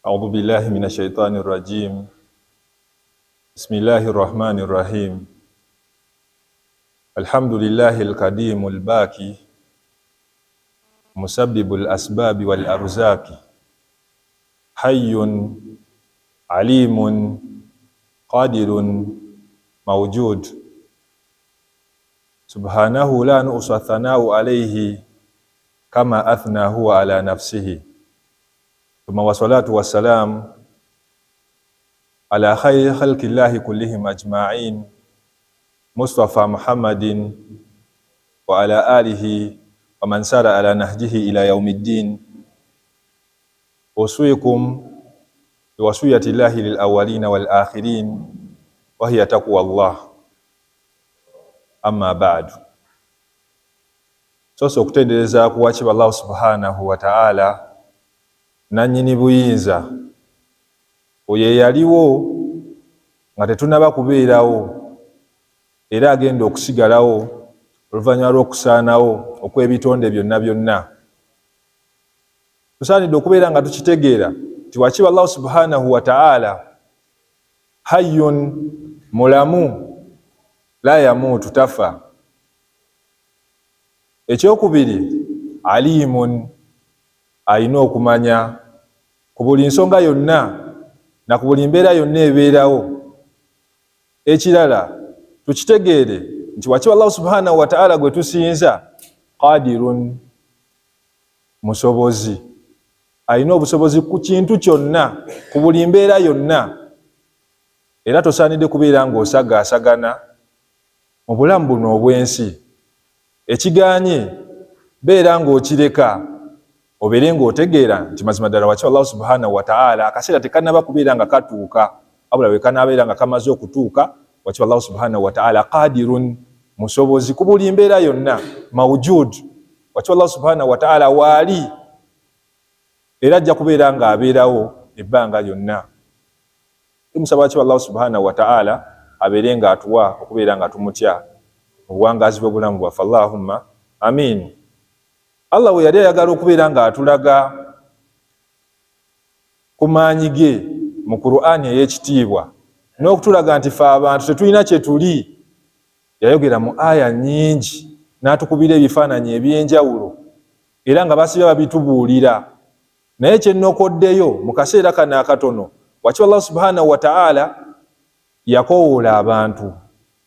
أعوذ بالله من الشيطان الرجيم. بسم الله الرحمن الرحيم. الحمد لله القديم الباقي مسبب الأسباب والأرزاق حي عليم قادر موجود سبحانه لا نحصي الثناء عليه كما أثنى هو على نفسه ثم والصلاة والسلام على خير خلق الله كلهم أجمعين مصطفى محمد وعلى آله ومن سار على نهجه إلى يوم الدين. أوصيكم بوصية الله للأولين والآخرين وهي تقوى الله. أما بعد، soso okutendereza kuwakibwa Allah subhanahu wa ta'ala nanyini buyinza oyo yaliwo nga tetunaba kubeerawo era agenda okusigalawo oluvannyuma lw'okusaanawo okw'ebitonde byonna byonna. Tusaanidde okubeera nga tukitegeera nti wakibwa Allah subhanahu wa ta'ala hayyun, mulamu, la yamuutu, tafa. Ekyokubiri, alimun, alina okumanya ku buli nsonga yonna na ku buli mbeera yonna ebeerawo. Ekirala tukitegeere nti wakibwa Allah subhanahu wa ta'ala gwe tusinza qadirun, musobozi, alina obusobozi ku kintu kyonna, ku buli mbeera yonna. Era tosaanidde kubeera ng'osagaasagana mu bulamu buno obw'ensi. Ekiganye beera ng'okireka obeere ng'otegeera nti mazima ddala wakibwa Allah subhanahu wa ta'ala akaseera tekannaba kubeera nga katuuka, wabula bwe kanaabeera nga kamaze okutuuka, wakibwa Allah subhanahu wa ta'ala qadirun, musobozi ku buli mbeera yonna, mawjud, wakibwa Allah subhanahu wa ta'ala waali era ajja kubeera nga abeerawo ebbanga lyonna. Tumusaba wakibwa Allah subhanahu wa ta'ala abeere nga atuwa okubeera nga tumutya mu buwangazi bw'obulamu bwaffe. Allahumma amin. Allah we yali ayagala okubeera nga atulaga ku maanyi ge mu Qur'ani ey'ekitiibwa n'okutulaga nti ffe abantu tetulina kye tuli, yayogera mu aya nnyingi n'atukubira ebifaananyi eby'enjawulo era nga basibe babitubuulira. Naye kye nnokoddeyo mu kaseera kano akatono, wakibwa Allah subhanahu wa ta'ala yakoowoola abantu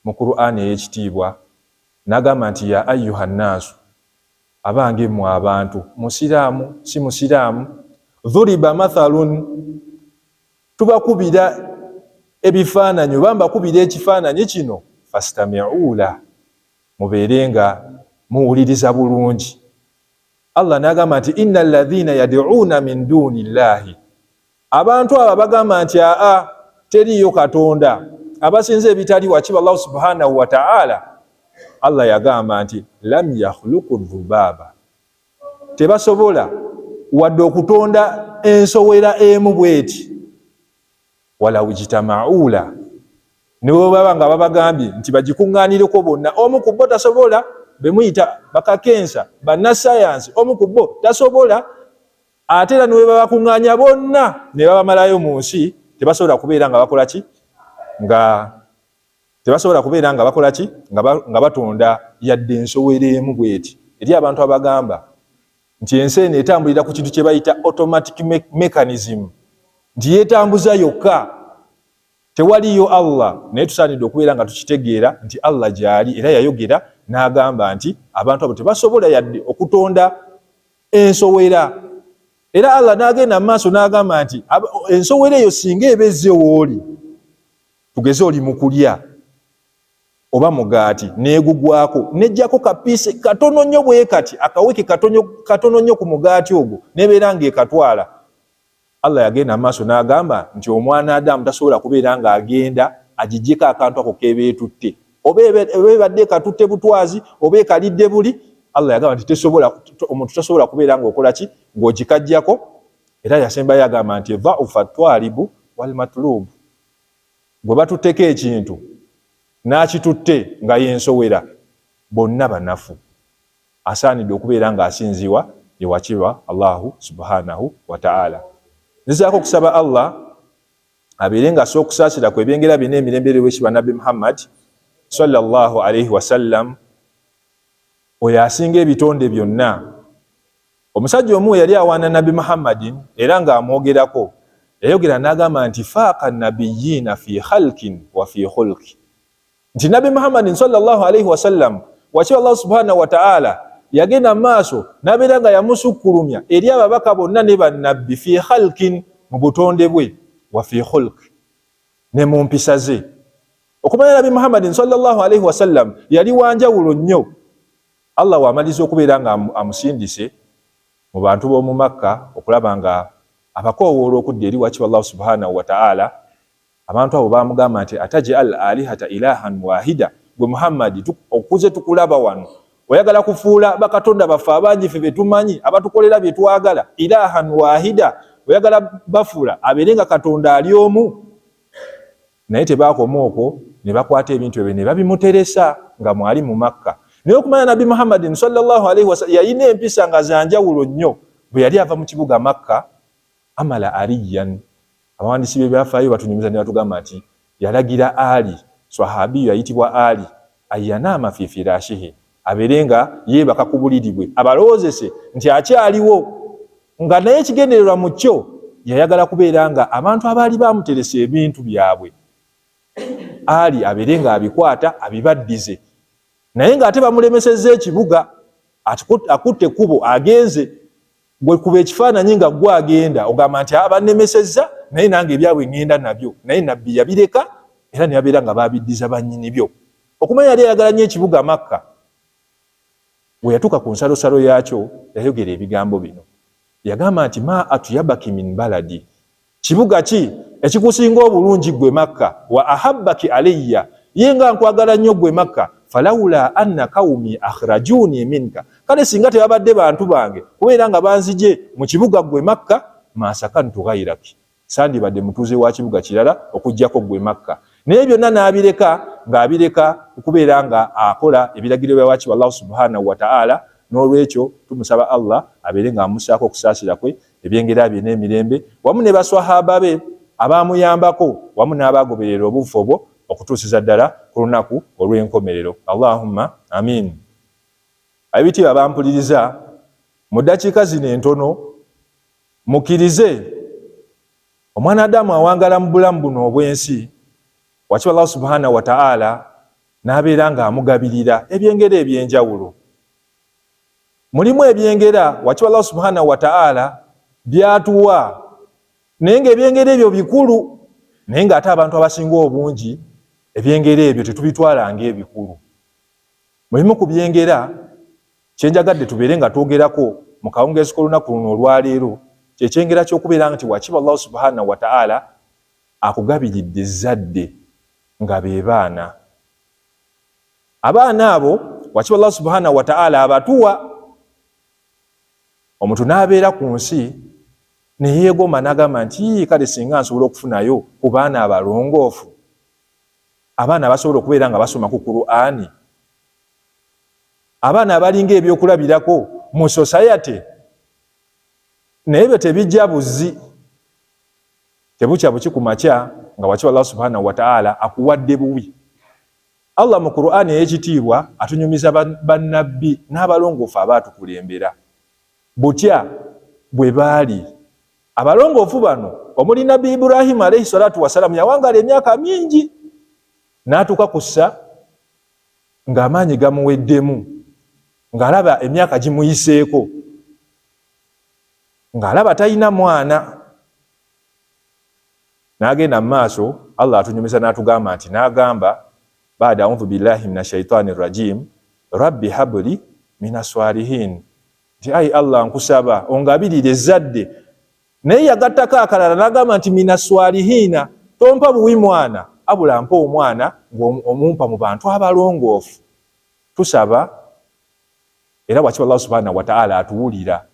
mu Qur'ani ey'ekitiibwa n'agamba nti ya ayyuha nnaasu, abange mmwe abantu, musiraamu si musiraamu, dhuriba mathalun, tubakubira ebifaananyi oba mbakubira ekifaananyi kino, fastami'u la, mubeere nga muwuliriza bulungi. Allah n'agamba nti innal ladhina yad'uuna min duni llahi, abantu abo bagamba nti teriyo Katonda, abasinza ebitali wakibwa Allah subhanahu wa ta'ala. Allah yagamba nti lam yakhluqu dhubaba, tebasobola wadde okutonda ensowera emu bweti, wala wijtama'u la, ne baba nga babagambye nti bagikuŋŋaanireko bonna, omu ku bo tasobola, bemuyita bakakensa bannasayansi, omu ku bo tasobola, ate era ne bwe babakuŋŋaanya bonna ne babamalayo mu nsi, tebasobola kubeera nga bakola ki? Tebasobola kubeera nga bakola ki? Nga batonda yadde ensowera emu bweti. Eri abantu abagamba nti ensi eno etambulira ku kintu kye bayita automatic mechanism, nti yeetambuza yokka, tewaliyo Allah. Naye tusaanidde okubeera nga tukitegeera nti Allah gy'ali era yayogera n'agamba nti abantu abo tebasobola yadde okutonda ensowera. Era Allah n'agenda mu maaso n'agamba nti ensowera eyo singa ebezze wooli, tugeze oli mu kulya oba mugaati neegugwako nejjako kapiise katono nnyo bwe kati, akaweke katono nnyo ku mugaati ogwo, nebeera ng'ekatwala. Allah yagenda mu maaso n'agamba nti omwana Adamu tasobola kubeera ng'agenda agijjeko akantu ako kebeetutte, oba ebadde ekatutte butwazi oba ekalidde buli. Allah yagamba nti omuntu tasobola kubeera ng'okola ki? Ng'ogikajjako. Era yasembayo yagamba nti dha'ufa twalibu wal matlubu, gwe batutteko ekintu n'akitutte nga yensowera, bonna banafu. Asaanidde okubeera ng'asinzibwa ye wakibwa Allahu subhanahu wa ta'ala. nzizaako okusaba Allah abeere nga so okusaasira ku ebyengera byonna emirembe ery'owekitiibwa Nabbi Muhammad sallallahu alaihi wasallam, oyo asinga ebitonde byonna. Omusajja omu yali awaana Nabbi Muhammadin era ng'amwogerako, yayogera n'agamba nti faaqa nabiyyiina fi khalqin wa fi khulqi, nti Nabbi Muhammadin sallallahu alaihi wasallam wakiwa Allah subhanahu wa ta'ala yagenda maaso n'abeera nga yamusukkulumya eri ababaka bonna ne bannabbi fi khalqin, mu butonde bwe, wa fi khulqi, ne mu mpisa ze. Okumanya Nabbi Muhammadin sallallahu alaihi wasallam yali wanjawulo nnyo. Allah wamaliza okubeera nga amusindise mu bantu b'omu Makka okulaba nga abakoowoola okudda eri wakiwa Allah subhanahu wa ta'ala, abantu abo bamugamba nti ataj'al alihata ilahan wahida, gwe Muhammadi okuze tukulaba wano oyagala kufuula bakatonda baffe abangi ffe betumanyi abatukolera bye twagala, ilahan wahida, oyagala bafuula abeere nga katonda ali omu. Naye tebaakoma okwo, ne bakwata ebintu ebyo ne babimuteresa nga mwali mu Makka. Naye okumanya Nabbi Muhammadin sallallahu alaihi wasallam yalina empisa nga zanjawulo nnyo. Bwe yali ava mu kibuga Makka, amala aliyan, abawandiisi b'ebyafaayo batunyumiza ne batugamba nti yalagira Ali, swahabiyo ayitibwa Ali, ayanaama fi firashihi, abeere nga yeebaka ku buliri bwe, abalowoozese nti akyaliwo, nga naye ekigendererwa mu kyo yayagala kubeera nga abantu abaali bamuteresa ebintu byabwe, Ali abeere nga abikwata abibaddize. Naye ng'ate bamulemesezza ekibuga, akutte ekkubo agenze, gwe kuba ekifaananyi nga gwe agenda ogamba nti abannemesezza, naye nange ebyabwe ngenda nabyo. Naye nabbi yabireka era ne babeera nga babiddiza bannyini byo. Okumanya yali ayagala nnyo ekibuga Makka. Bwe yatuuka ku nsalosalo yaakyo yayogera ebigambo bino, yagamba nti ma atuyabaki min baladi, kibuga ki ekikusinga obulungi gwe Makka, wa ahabbaki alayya, ye nga nkwagala nnyo gwe Makka, falawula anna qaumi akhrajuni minka, kale singa tebabadde bantu bange kubeera nga banzije mu kibuga gwe Makka, masakantu ghairaki, sandibadde mutuuze wa kibuga kirala okuggyako gwe Makka. Naye byonna n'abireka, ng'abireka okubeera nga akola ebiragiro bya wakiwa Allah subhanahu wa ta'ala. N'olwekyo tumusaba Allah abeere ng'amussaako okusaasira kwe ebyengera bye n'emirembe, wamu ne baswahaba be abaamuyambako, wamu n'abaagoberera obufu obwo okutuusiza ddala ku lunaku olw'enkomerero. Allahumma amin. Abitiibwa bampuliriza, mu ddakiika zino entono mukkirize omwana Adamu awangala mu bulamu buno obw'ensi, wakiwa Allah subhanahu wa ta'ala n'abeera ng'amugabirira ebyengera ebyenjawulo. Mulimu ebyengera wakiwa Allah subhanahu wa ta'ala byatuwa, naye ng'ebyengera ebyo bikulu, naye ng'ate abantu abasinga obungi ebyengera ebyo tetubitwala ng'ebikulu. Mulimu ku byengera kyenjagadde tubeere nga twogerako mu kawungeezi k'olunaku luno olwaleero, kyekyengera ky'okubeera nti wakiwa Allah subhanahu wa ta'ala akugabiridde ezzadde nga be baana. Abaana abo wakiwa Allah subhanahu wa ta'ala abatuwa. Omuntu n'abeera ku nsi ne yeegomba n'agamba nti kale singa nsobola okufunayo ku baana abalongoofu, abaana abasobola okubeera nga basoma ku Qur'ani, abaana abalinga ebyokulabirako mu society. Naye byo tebijja buzzi, tebukya buki ku makya nga wakiwa Allah subhanahu wa ta'ala akuwadde buwi. Allah mu Qur'ani ey'ekitiibwa atunyumiza bannabbi n'abalongoofu abaatukulembera butya bwe baali. Abalongoofu bano omuli Nabbi Ibrahim alayhi salatu wasalamu yawangala emyaka mingi, n'atuuka kussa ng'amaanyi gamuweddemu, ng'alaba emyaka gimuyiseeko, ng'alaba talina mwana. N'agenda mu maaso, Allah atunyumiza n'atugamba nti, n'agamba baada a'udhu billahi minash shaitani rajim, rabbi habli minas swalihin, nti ayi Allah nkusaba ongabirire ezzadde. Naye yagattako akalala n'agamba nti minas swalihina, tompa buwi mwana, abula mpa omwana ng'omumpa mu bantu abalongoofu. Tusaba era wakiwa Allah subhanahu wa ta'ala atuwulira.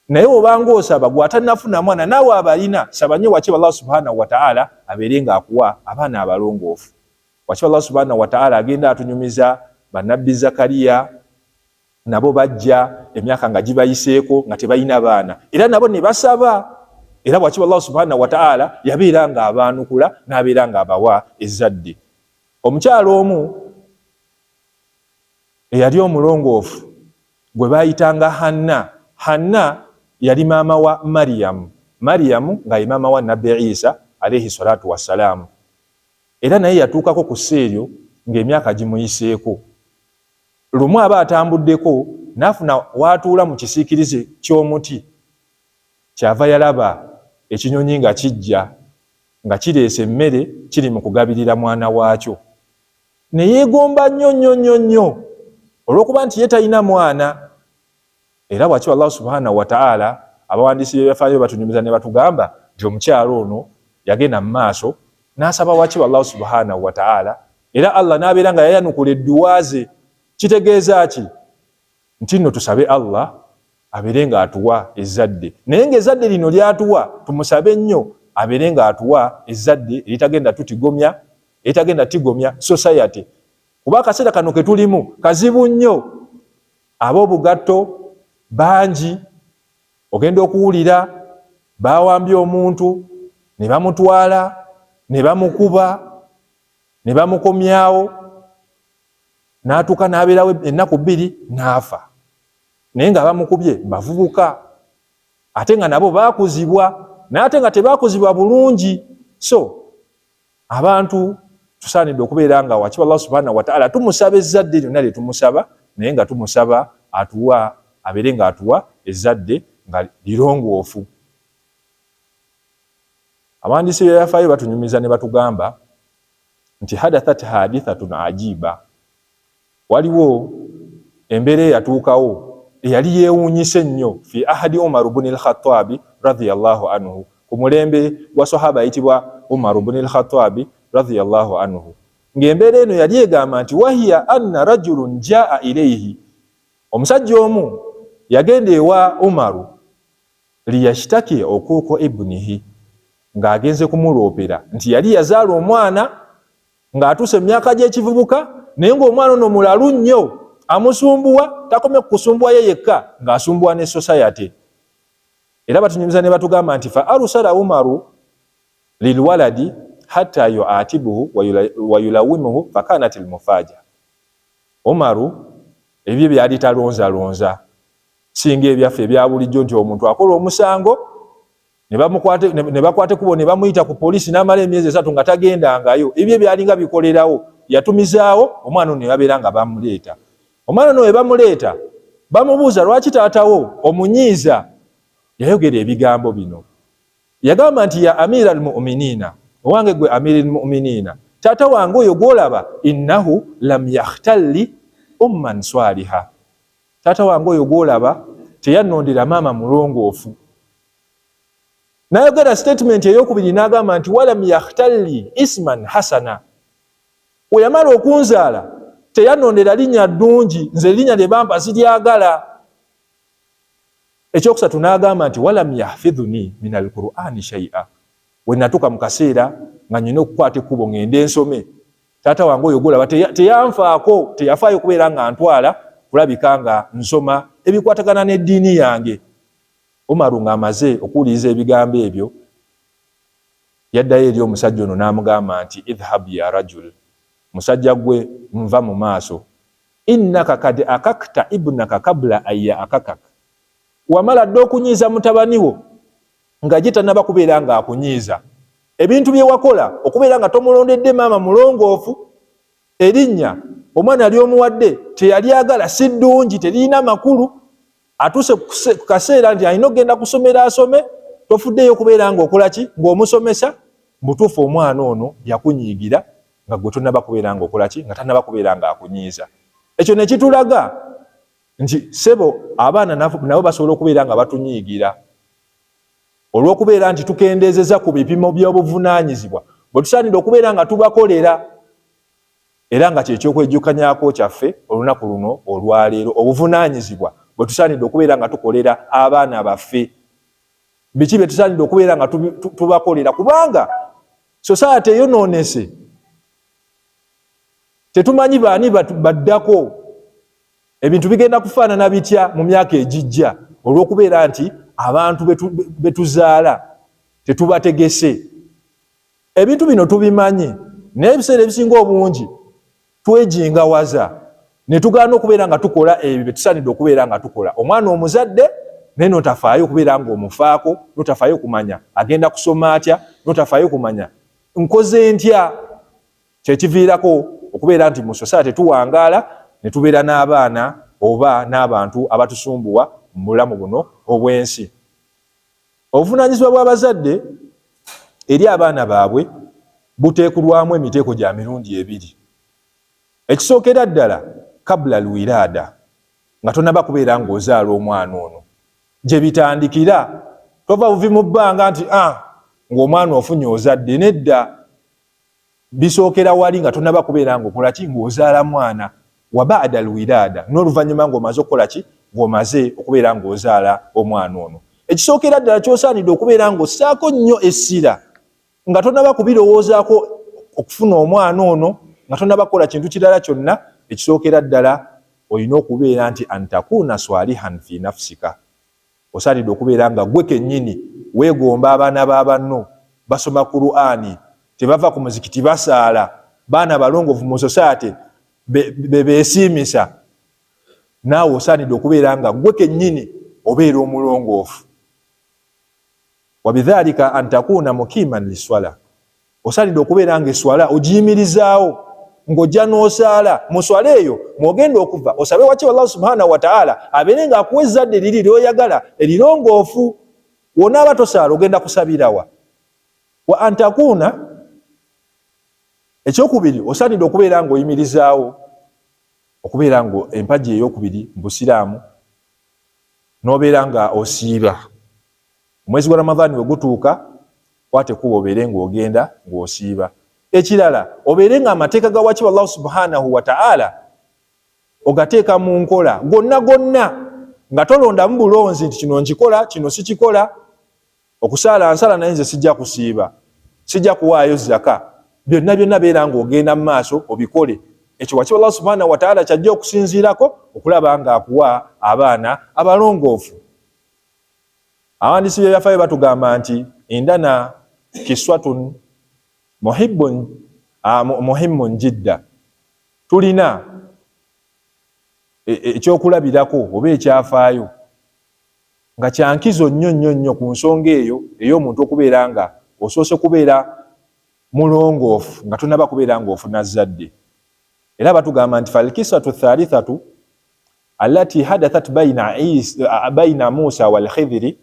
Naye obanga osaba gwe atannafuna mwana, naawe abalina, saba nnyo wakiwa Allah subhanahu wa ta'ala abeere ng'akuwa abaana abalongoofu. Wakiwa Allah subhanahu wa ta'ala agenda atunyumiza bannabbi Zakariya, nabo bajja emyaka nga gibayiseeko nga tebalina baana, era nabo ne basaba era bwakiba Allah subhanahu wa ta'ala yabeera nga abaanukula n'abeera nga abawa ezzadde. Omukyalo omu eyali omulongoofu gwe baayitanga Hanna yali maama wa Mariyamu nga ye maama wa Nabbi Isa alayhi salatu wassalamu, era naye yatuukako ku sseeryo ng'emyaka gimuyiseeko. Lumu aba atambuddeko n'afuna w'atuula mu kisiikirize ky'omuti, kyava yalaba ekinyonyi nga kijja nga kireese emmere kiri mu kugabirira mwana waakyo. Ne yeegomba nnyo olw'okuba nti ye talina mwana. Era bw'akiba Allah subhanahu wa ta'ala abawandiisi b'ebyafaayo batunyumiza ne batugamba nti omukyalo ono yagenda mu maaso n'asaba wakiba Allah subhanahu wa ta'ala, era Allah n'abeera nga yayanukula edduwa ze. Kitegeeza ki? Nti nno tusabe Allah abeere nga atuwa ezzadde, naye ng'ezzadde lino ly'atuwa tumusabe nnyo abeere nga atuwa ezzadde eritagenda tutigomya, eritagenda tigomya society. Kuba akaseera kano ke tulimu kazibu nnyo, ab'obugatto bangi. Ogenda okuwulira baawambye omuntu ne bamutwala ne bamukuba ne bamukomyawo n'atuuka n'abeerawo ennaku 2 n'afa, naye nga bamukubye bavubuka ate nga nabo baakuzibwa, naye ate nga tebaakuzibwa bulungi. So abantu tusaanidde okubeera nga wakiba Allah subhanahu wa ta'ala tumusaba ezzadde lyonna lye tumusaba, naye nga tumusaba atuwa abeere nga atuwa ezzadde nga lirongoofu. Abawandiisi b'ebyafaayo batunyumiza ne batugamba nti hadathat hadithatun ajiba, waliwo embeera eyatuukawo eyali yeewuunyise nnyo fi ahadi Umar ibn al-Khattabi radhiyallahu anhu, ku mulembe gwa sahaba ayitibwa Umar ibn al-Khattabi radhiyallahu anhu. Ng'embeera eno yali egamba nti wahiya anna rajulun jaa ilayhi, omusajja omu yagenda ewa Umaru liyashtaki okuuko ibnihi, ng'agenze kumuloopera nti yali yazaala omwana ng'atuuse mu myaka gy'ekivubuka, naye ng'omwana ono mulalu nnyo amusumbuwa, takomye kusumbuwa ye yekka ng'asumbuwa ne society. Era batunyumiza ne batugamba nti fa arusala Umaru lilwaladi hatta yuatibuhu wa yulawimuhu fakanat almufaja. Umaru ebyo byali talonza singa ebyaffe ebya bulijjo nti omuntu akola omusango ne bakwate kubo ne bamuyita ku poliisi n'amala emyezi 3 nga tagendangayo, ebyo byalinga bikolerawo. Yatumizaawo omwana ono yabeera nga bamuleeta. Omwana ono we bamuleeta bamubuuza lwaki taatawo omunyiiza, yayogera ebigambo bino. Yagamba nti ya amira almu'minina, owange gwe amiri almu'minina, taata wange oyo gwolaba innahu lam yakhtalli umman swaliha, taata wange oyo gwolaba teyannondera maama mulongoofu. Nayogera statement ey'okubiri n'agamba nti walam yakhtalli isman hasana, we yamala okunzaala teyannondera linnya ddungi, nze linnya lye bampa siryagala. Ekyokusatu n'agamba nti walam yahfidhuni min alqur'ani shay'a, we natuuka mu kaseera nga nnyina okukwata ekkubo ngende ensome, taata wange oyo golaba teyanfaako, teyafaayo kubeera nga ntwala kulabika nga nsoma ebikwatagana n'eddiini yange. Umaru ng'amaze okuwuliriza ebigambo ebyo yaddayo eri omusajja ono n'amugamba nti idhhab ya rajul, musajja gwe nva mu maaso, innaka kad akakta ibnaka kabla ayya akakak, wamala dde okunyiiza mutabani wo nga gitanaba kubeera nga akunyiiza. Ebintu bye wakola okubeera nga tomulondedde maama mulongoofu, erinnya omwana ali omuwadde teyalyagala, si ddungi, terina makulu, atuuse ku kaseera nti alina okugenda kusomera asome, tofuddeyo okubeera nga okola ki, ng'omusomesa. Mutuufu omwana ono yakunyiigira nga gwe tonaba kubeera nga okola ki, nga tanaba kubeera nga akunyiiza. Ekyo ne kitulaga nti sebo abaana nabo basobola okubeera nga batunyiigira olw'okubeera nti tukendeezeza ku bipimo by'obuvunaanyizibwa bwe tusaanidde okubeera nga tubakolera, era nga kyekyokwejjukanyako kyaffe olunaku luno olwaleero, obuvunaanyizibwa bwe tusaanidde okubeera nga tukolera abaana baffe. Biki bye tusaanidde okubeera nga tubakolera, kubanga society eyonoonese, tetumanyi baani baddako, ebintu bigenda kufaanana bitya mu myaka egijja, olw'okubeera nti abantu betuzaala tetubategese. Ebintu bino tubimanyi naye ebiseera ebisinga obungi twejingawaza ne tugaana okubeera nga tukola ebyo bye tusaanidde okubeera nga tukola. Omwana omuzadde naye notafaayo okubeera nga omufaako, notafaayo kumanya agenda kusoma atya, notafaayo kumanya nkoze ntya. Kyekiviirako okubeera nti mu society tuwangaala ne tubeera n'abaana oba n'abantu abatusumbuwa mu bulamu buno obw'ensi. Obuvunaanyizibwa bw'abazadde eri abaana baabwe buteekulwamu emiteeko gya mirundi ebiri. Ekisookera ddala kabula alwiraada, nga tonaba kubeera ng'ozaala omwana ono. Gye bitandikira tova buvi mu bbanga nti ng'omwana ofunye ozadde. Nedda, bisookera wali nga tonaba kubeera ng'okola ki, ng'ozaala mwana. Wa ba'da alwiraada, n'oluvannyuma ng'omaze okukola ki, ng'omaze okubeera ng'ozaala omwana ono. Ekisookera ddala ky'osaanidde okubeera ng'ossaako nnyo essira nga tonaba kubirowoozaako okufuna omwana ono, nga tonaba kukola kintu kirala kyonna. Ekisookera ddala olina okubeera nti antakuuna swalihan fi nafsika. Osaanidde okubeera nga gwe kennyini weegomba abaana b'abanno, basoma Qur'ani, tebava ku muzikiti basaala, baana balongoofu mu society beesiimisa. Naawe osaanidde okubeera nga gwe kennyini obeera omulongoofu. Wabidhalika antakuuna mukiiman liswala. Osaanidde okubeera nga eswala ogiyimirizaawo ng'ojja n'osaala. Mu swala eyo mw'ogenda okuva osabe waki Allah subhanahu wa ta'ala abeere ng'akuwa ezzadde liri ly'oyagala erirongoofu. W'onaaba tosaala ogenda kusabirawa? Wa antakuuna, ekyokubiri osaanidde okubeera ng'oyimirizaawo, okubeera nga empagi ey'okubiri mu Busiraamu n'obeera nga osiiba. Omwezi gwa Ramadhaani we gutuuka kwate kuba obeere ng'ogenda ng'osiiba. Ekirala obeere nga amateeka ga waki Allah subhanahu wa ta'ala ogateeka mu nkola gonna nga tolondamu bulonzi nti kino nkikola kino sikikola. Okusaala nsala naye nze sijja kusiiba, sijja kuwaayo zaka, byonna beera ng'ogenda mu maaso obikole. Ekyo waki Allah subhanahu wa ta'ala kyajja okusinziirako okulaba nga akuwa abaana abalongoofu. Abawandiisi b'ebyafaayo batugamba nti indana kiswatun muhimmun jidda. Tulina ekyokulabirako oba ekyafaayo nga kyankizo nnyo ku nsonga eyo ey'omuntu okubeera nga osoose kubeera mulongoofu nga tonaba kubeera ng'ofuna zadde. Era batugamba nti falkisatu thalithatu allati hadathat baina Musa wal Khidhiri,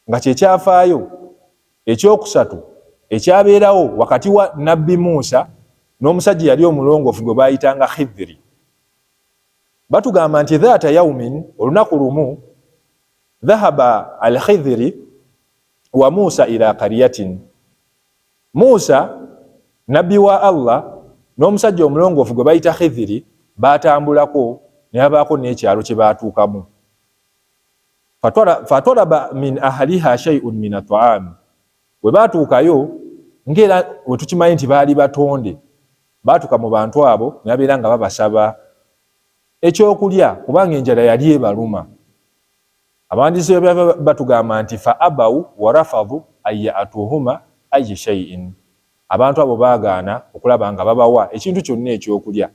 nga kyekyafaayo ekyokusatu ekyabeerawo wakati wa nabbi Musa n'omusajja yali omulongoofu gwe baayitanga Khidhiri. Batugamba nti dhaata yawmin, olunaku lumu, dhahaba al Khidhiri wa Musa ila qaryatin. Musa nabbi wa Allah n'omusajja omulongoofu gwe bayita Khidhiri baatambulako ne babaako n'ekyalo kye baatuukamu. Fatalaba min ahliha shay'un min at'am. Bwe baatuukayo ng'era we tukimanyi nti baali batonde, baatuuka mu bantu abo ne babeera nga babasaba ekyokulya kubanga enjala yali ebaluma. Abawandiisi batugamba nti fa abawu wa rafadhu ayyatuhuma ayyi shay'in. Abantu abo baagaana okulaba nga babawa ekintu kyonna ekyokulya.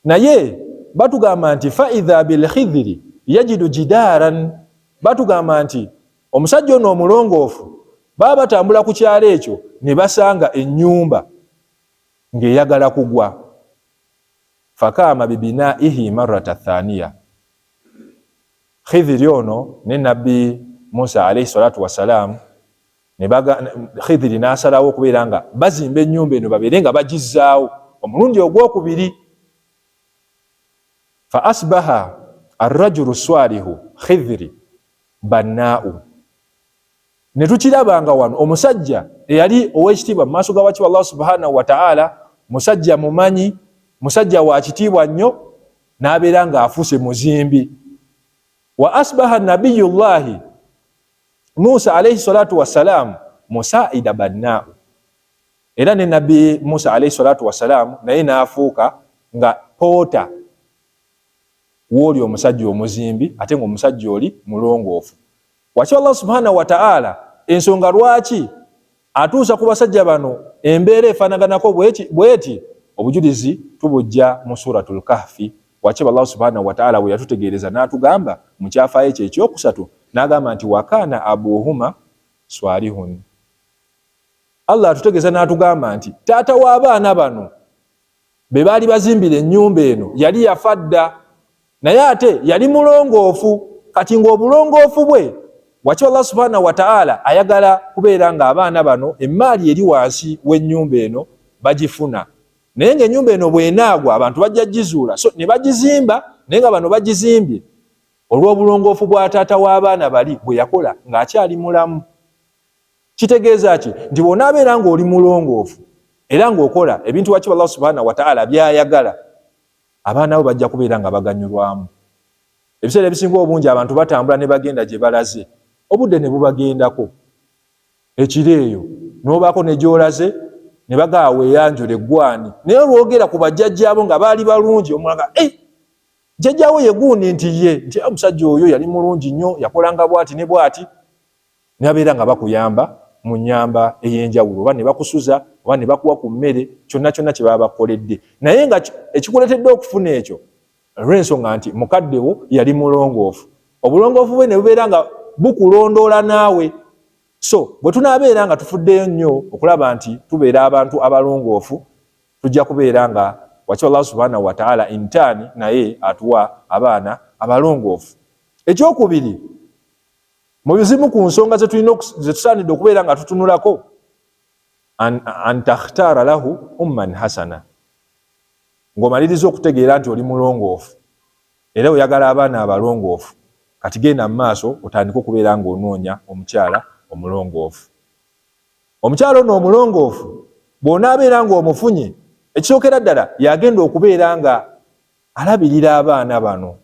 Naye batugamba nti fa idha bil Khidhiri yajidu jidaran. Batugamba nti omusajja ono omulongoofu baba batambula ku kyalo ekyo ne basanga ennyumba ng'eyagala kugwa. Fakaama bibinaihi marrata thaniya. Khidhiri ono ne nabbi Musa alayhi salatu wassalam Khidhiri n'asalawo okubeera nga bazimba ennyumba eno babeere nga bagizzaawo omulundi ogwokubiri. Fa asbaha arrajulu swalihu Khidhiri bannaa'u. Ne tukirabanga wano omusajja eyali ow'ekitiibwa mu maaso ga waki Allah subhanahu wa ta'ala, musajja mumanyi, musajja wa kitiibwa nnyo, n'abeera ng'afuuse muzimbi. Wa asbaha nabiyullahi Musa alayhi salatu wassalam musaa'ida bannaa'u. Era ne nabbi Musa alayhi salatu wassalam naye n'afuuka nga poota w'oli omusajja omuzimbi ate ng'omusajja oli mulongoofu. Waki Allah subhanahu wa ta'ala ensonga lwaki atuusa ku basajja bano embeera efaanaganako bweti obujulizi tubujja mu suratul kahfi wakiba Allah subhanahu wa ta'ala we yatutegeereza n'atugamba mu kyafaayo kye ekyokusatu n'agamba nti wakaana abuhuma swalihun. Allah atutegeeza n'atugamba nti taata w'abaana bano be baali bazimbira ennyumba eno yali yafadda naye ate yali mulongoofu. Kati ng'obulongoofu bwe wakiba Allah subhanahu wa ta'ala ayagala kubeera ng'abaana bano emmaali eri wansi w'ennyumba eno bagifuna, naye ng'ennyumba eno bw'enaagwa abantu bajja gizuula, so ne bagizimba naye nga bano bagizimbye olw'obulongoofu bwa taata w'abaana bali bwe yakola ng'akyali mulamu. Kitegeeza ki? Nti bw'onaabeera ng'oli mulongoofu era ng'okola ebintu wakiba Allah subhanahu wa ta'ala by'ayagala, abaana bo bajja kubeera nga baganyulwamu. Ebiseera ebisinga obungi abantu batambula ne bagenda gye balaze, obudde ne bubagendako, ekiro eyo n'obaako ne gy'olaze ne bagaba weeyanjula eggwani, naye olwogera ku bajjajjaabo nga baali balungi omulaga jjajjaawo ye guuni nti ye nti omusajja oyo yali mulungi nnyo yakolanga bwati ne bwati, ne babeera nga bakuyamba mu nnyamba ey'enjawulo, oba ne bakusuza oba ne bakuwa ku mmere, kyonna kyonna kye baba bakoledde. Naye nga ekikuleetedde okufuna ekyo olw'ensonga nti mukadde wo yali mulongoofu, obulongoofu bwe ne bubeera nga bukulondoola naawe. So bwe tunaabeera nga tufuddeyo nnyo okulaba nti tubeera abantu abalongoofu, tujja kubeera nga wakiba Allah subhanahu wa ta'ala intaani naye atuwa abaana abalongoofu. Ekyokubiri, mu bizimu ku nsonga zetusaanidde okubeera nga tutunulako, an takhtara lahu umman hasana, ng'omaliriza okutegeera nti oli mulongoofu era oyagala abaana abalongoofu, kati genda mu maaso otandika okubeera ng'onoonya omukyala omulongoofu. Omukyala ono omulongoofu bw'onaabeera ng'omufunye, ekisookera ddala yagenda okubeera nga alabirira abaana bano,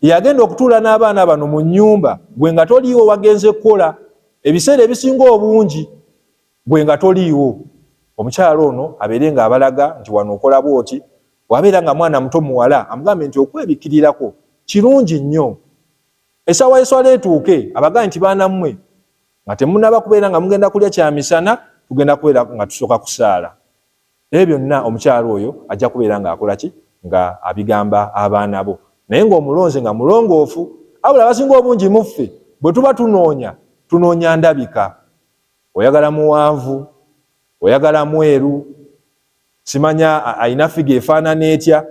yagenda okutuula n'abaana bano mu nnyumba gwe nga toliiwo wagenze kukola, ebiseera ebisinga obungi gwe nga toliiwo. Omukyala ono abeere nga abalaga nti wano okola bwoti, wabeera nga mwana muto muwala amugambe nti okwebikirirako kirungi nnyo, essaawa y'eswala etuuke abagambe nti baana mmwe nga temunnaba kubeera nga mugenda kulya kyamisana, tugenda kubeera nga tusooka kusaala. Ebyo byonna omukyala oyo ajja kubeera ng'akola ki? Nga abigamba abaana bo. Naye ng'omulonze nga mulongoofu, abula abasinga obungi muffe bwe tuba tunoonya ndabika. Oyagala muwanvu, oyagala mweru, simanya ayina figa efaanana etya.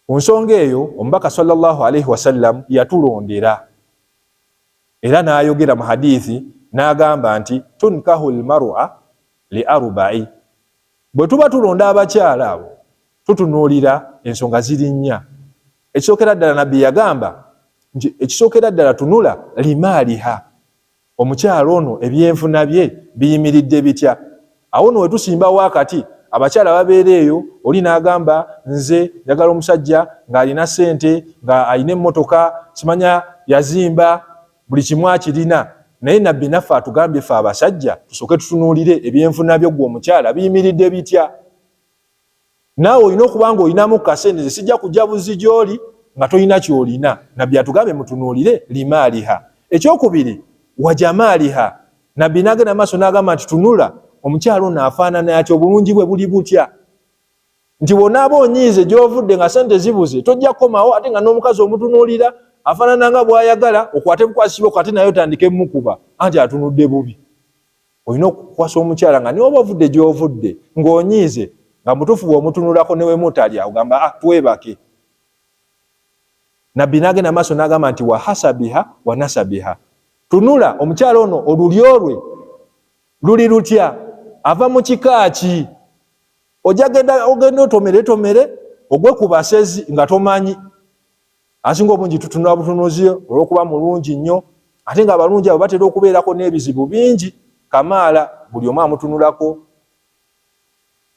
Ku nsonga eyo omubaka sallallahu alaihi wasallam yatulondera era n'ayogera mu hadithi n'agamba nti tunkahu almar'a li arba'i. Bwe tuba tulonda abakyala abo tutunuulira ensonga ziri nnya. Ekisookera ddala nabbi yagamba nti ekisookera ddala tunula limaaliha, omukyala ono ebyenfuna bye biyimiridde bitya. Awo nno we tusimbawo akati abakyala babeera eyo, oli n'agamba nze njagala omusajja ng'alina ssente, nga alina emmotoka, simanya yazimba, buli kimu akirina. Naye nabbi naffe atugambye ffe abasajja tusooke tutunuulire ebyenfuna byo gwe omukyala biyimiridde bitya. Naawe olina okuba ng'olinamu kasente, ze sijja kujja buzi gy'oli nga tolina ky'olina. Nabbi atugambye mutunuulire limaaliha. Ekyokubiri wajamaaliha, nabbi n'agenda maaso n'agamba nti tunula omukyala ono afaanana atya, obulungi bwe buli butya. Nti bw'onaaba onyiize gy'ovudde nga sente zibuze tojja kukomawo ate nga n'omukazi omutunuulira afaanana nga bw'ayagala, okwate bukwasibwe ate naye otandike mukuba anti atunudde bubi. Olina okukwasa omukyala nga niwe oba ovudde gy'ovudde ng'onyiize, nga mutuufu bw'omutunulako ne we mutalya ogamba twebake. Nabbi n'agenda maaso n'agamba nti wa hasabiha wa nasabiha, tunula omukyala ono olulyo lwe luli lutya, ava mu kika ki, ogenda otomere ogwe ku basezi nga tomanyi. Asinga obungi tutunula butunuzi olw'okuba mulungi nnyo, ate nga abalungi abo batera okubeerako n'ebizibu bingi kamaala, buli omu amutunulako.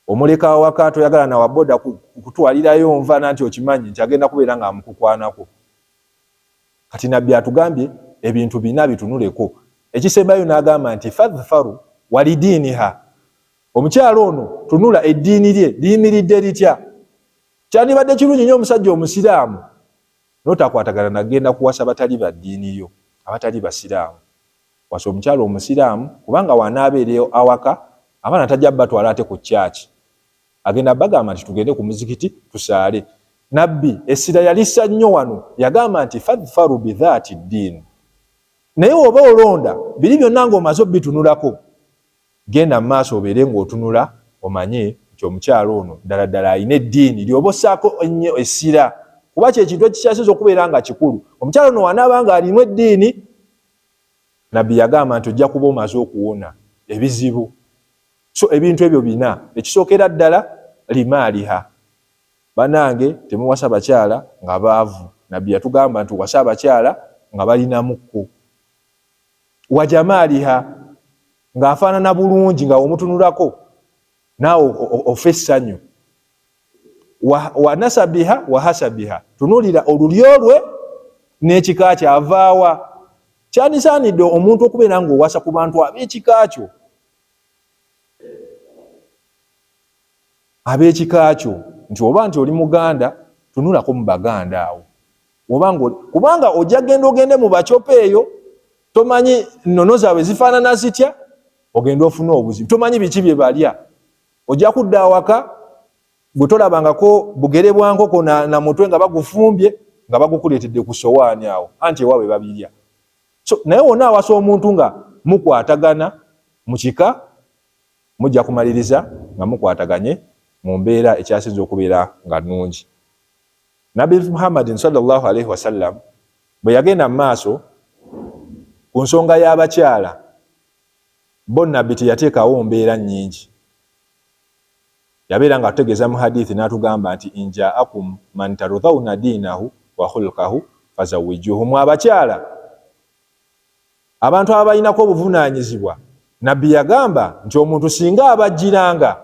Omuleka awaka toyagala na waboda kutwalirayo nva nanti okimanyi nti agenda kubeera nga amukukwanako. Kati nabbi atugambye ebintu bina bitunuleko. Ekisembayo n'agamba nti fadhfaru walidiiniha, omukyala ono tunula eddiini lye liyimiridde litya. Kyandibadde kirungi nnyo omusajja omusiraamu n'otakwatagana nagenda kuwasa batali ba ddiini yo, abatali basiraamu. wasa omukyalo omusiraamu kubanga wanaabeereyo awaka abaana tajja batwala ate ku kyaki agenda bagamba nti tugende ku muzikiti tusaale. Nabbi essira yalissa nnyo wano yagamba nti fadhfaru bidhaati ddiini, naye oba olonda biri byonna ng'omaze obitunulako genda mu maaso obeere ng'otunula omanye nti omukyalo ono ddala ddala alina eddiini lyoba ossaako ennyo essira kuba kyekintu ekikyasiza okubeera nga kikulu. Omukyalo ono wanaaba nga alina eddiini, Nabbi yagamba nti ojja kuba omaze okuwona ebizibu. So ebintu ebyo bina ekisookera ddala limaaliha. Banange temuwasa bakyala nga baavu. Nabbi yatugamba nti wasa abakyala nga balina mukku. Wajamaaliha ng'afaanana bulungi nga omutunulako naawe ofe essanyu. Wa nasabiha wa hasabiha, tunulira olulyo lwe n'ekika kyavaawa. Kyanisaanidde omuntu okubeera ng'owasa ku bantu ab'ekika kyo, nti oba nti oli Muganda tunulako mu Baganda awo, kubanga ojja genda ogende mu Bacopa eyo tomanyi nnono zaabwe zifaanana zitya, ogenda ofuna obuzibu, tomanyi biki bye balya. Ojja kudda awaka gwe tolabangako bugere bwa nkoko na mutwe nga bagufumbye nga bagukuleetedde ku sowaani awo, anti ewaabwe babirya. So naye wonna awasa omuntu nga mukwatagana mu kika mujja kumaliriza nga mukwataganye mu mbeera ekyasinza okubeera nga nnungi. Nabbi Muhammadin sallallahu alaihi wasallam bwe yagenda mu maaso ku nsonga y'abakyala, bo Nabbi teyateekawo mbeera nnyingi. Yabeera nga tutegeeza mu hadithi n'atugamba nti injaakum man tarudhawna diinahu wa khulqahu fazawwijuhu. Mu abakyala abantu abalinako obuvunaanyizibwa, Nabbi yagamba nti omuntu singa abajjiranga